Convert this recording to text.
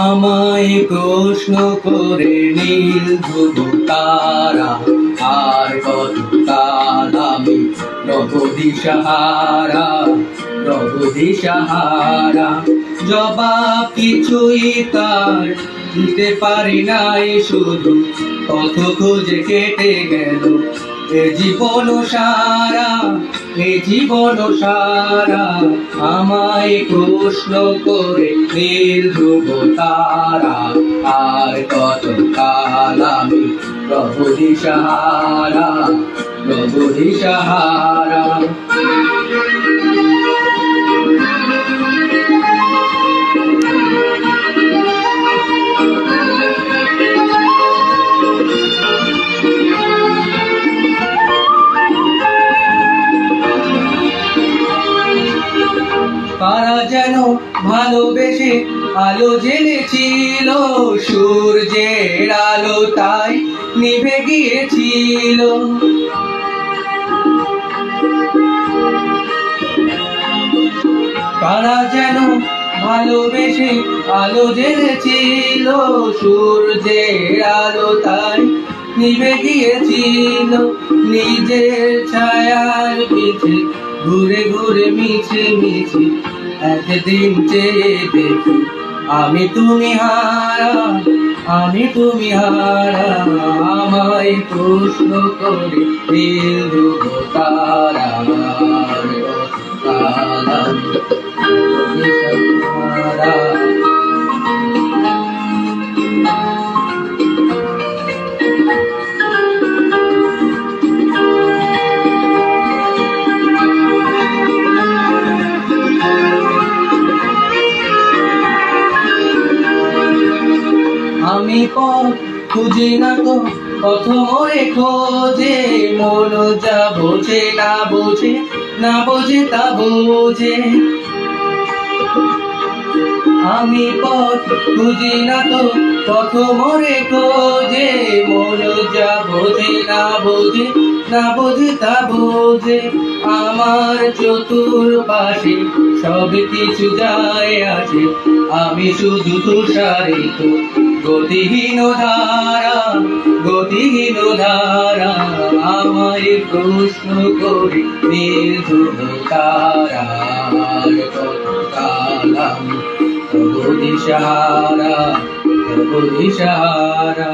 আমায় প্রশ্ন করে নীল ধ্রুব তারা, আর কত কাল আমি রব দিশাহারা, রব দিশাহারা। জবাব কিছুই তার দিতে পারি নাই, শুধু পথ খুঁজে কেটে গেল এ জীবন সারা, এ জীবন সারা। আমায় প্রশ্ন করে নীল ধ্রুব তারা, আর কত কাল আমি রব দিশাহারা, রব দিশাহারা। কারা যেন ভালোবেসে আলো জ্বেলেছিল, সূর্যের আলো তাই নিভে গিয়েছিল। কারা যেন ভালোবেসে আলো জ্বেলেছিল, সূর্যের আলো তাই নিভে গিয়েছিল। নিজের ছায়ার পিছে ঘুরে ঘুরে মিছে মিছে একদিন চেয়ে দেখি আমি তুমি হারা, আমি তুমি হারা। আমায় প্রশ্ন করে নীল ধ্রুব তারা, আর কত কাল আমি রব দিশাহারা। আমি পথ খুঁজি না তো পথ মোরে খোঁজে, মন যা বোঝে না বোঝে, না বোঝে তা বোঝে। আমি পথ খুঁজি না তো পথ মোরে খোঁজে, মন যা বোঝে না বোঝে, না বোঝে তা বোঝে। আমার চতুর্পাশে সব কিছু যায় আসে, আমি শুধু তুষারিত গতিহীন ধারা, গতিহীন ধারা। আমায় প্রশ্ন করে নীল ধ্রুব তারা, আর কত কাল আমি রব দিশাহারা, রব দিশাহারা।